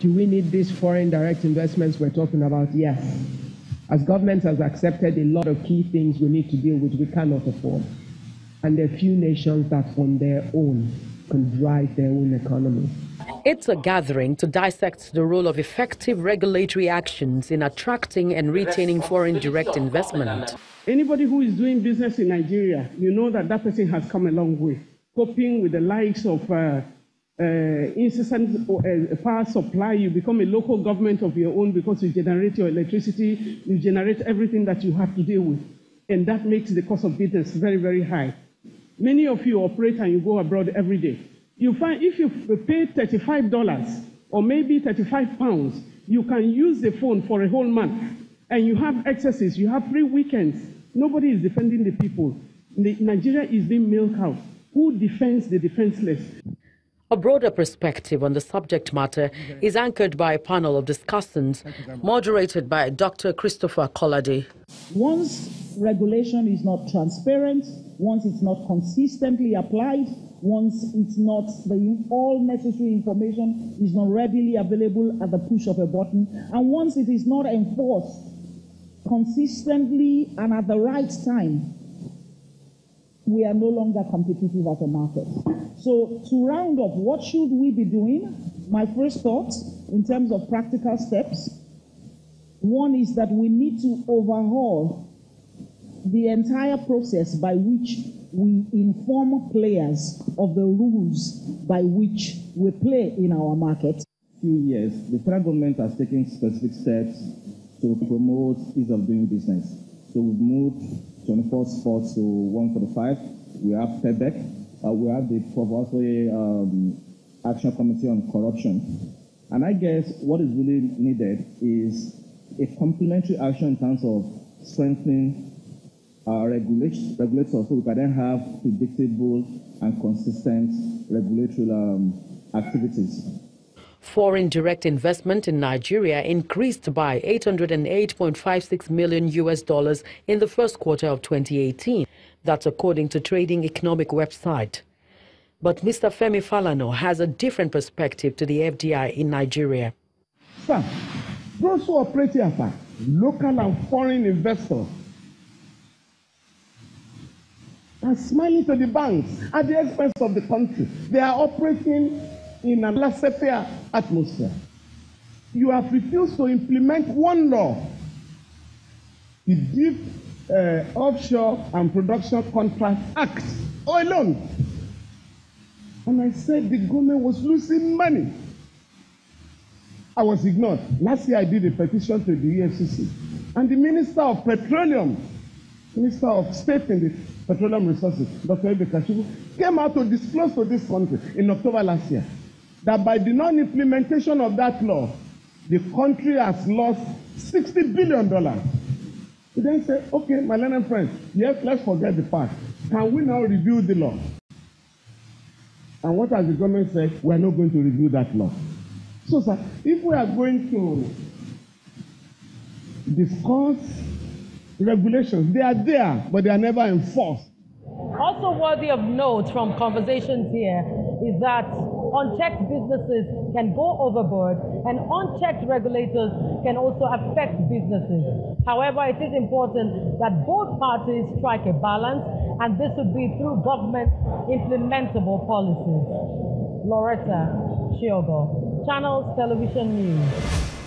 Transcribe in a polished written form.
Do we need these foreign direct investments we're talking about? Yes. As governments has accepted a lot of key things we need to deal with, we cannot afford. And there are few nations that on their own can drive their own economy. It's a gathering to dissect the role of effective regulatory actions in attracting and retaining foreign direct investment. Anybody who is doing business in Nigeria, you know that that person has come a long way, coping with the likes of incessant power supply. You become a local government of your own because you generate your electricity, you generate everything that you have to deal with. And that makes the cost of business very, very high. Many of you operate and you go abroad every day. You find if you pay $35 or maybe £35, you can use the phone for a whole month and you have excesses, you have free weekends. Nobody is defending the people. Nigeria is being milked out. Who defends the defenseless? A broader perspective on the subject matter is anchored by a panel of discussants moderated by Dr. Christopher Kolade. Once regulation is not transparent, once it's not consistently applied, once it's not all necessary information is not readily available at the push of a button, and once it is not enforced consistently and at the right time, we are no longer competitive as a market. So to round up, what should we be doing? My first thought in terms of practical steps, one is that we need to overhaul the entire process by which we inform players of the rules by which we play in our market. Few years, the federal government has taken specific steps to promote ease of doing business. So we've moved 24 sports to 145. We have PEBEC. We have the Provisory Action Committee on Corruption. And I guess what is really needed is a complementary action in terms of strengthening our regulators so we can then have predictable and consistent regulatory activities. Foreign direct investment in Nigeria increased by $808.56 million in the first quarter of 2018. That's according to Trading Economic website. But Mr. Femi Falana has a different perspective to the FDI in Nigeria. Sir, those who operate here, sir, local and foreign investors, are smiling to the banks at the expense of the country. They are operating in a laissez-faire atmosphere. You have refused to implement one law, the Deep Offshore and Production Contract Act, alone. And I said the government was losing money. I was ignored. Last year I did a petition to the EFCC. And the Minister of Petroleum, Minister of State in the Petroleum Resources, Dr. Ebe Kashibu, came out to disclose to this country in October last year that by the non-implementation of that law, the country has lost $60 billion. He then said, okay, my learned friends, yes, let's forget the past. Can we now review the law? And what has the government said? We are not going to review that law. So, sir, if we are going to discuss regulations, they are there, but they are never enforced. Also worthy of note from conversations here is that unchecked businesses can go overboard and unchecked regulators can also affect businesses. However, it is important that both parties strike a balance, and this would be through government implementable policies. Loretta Chiogo, Channels Television News.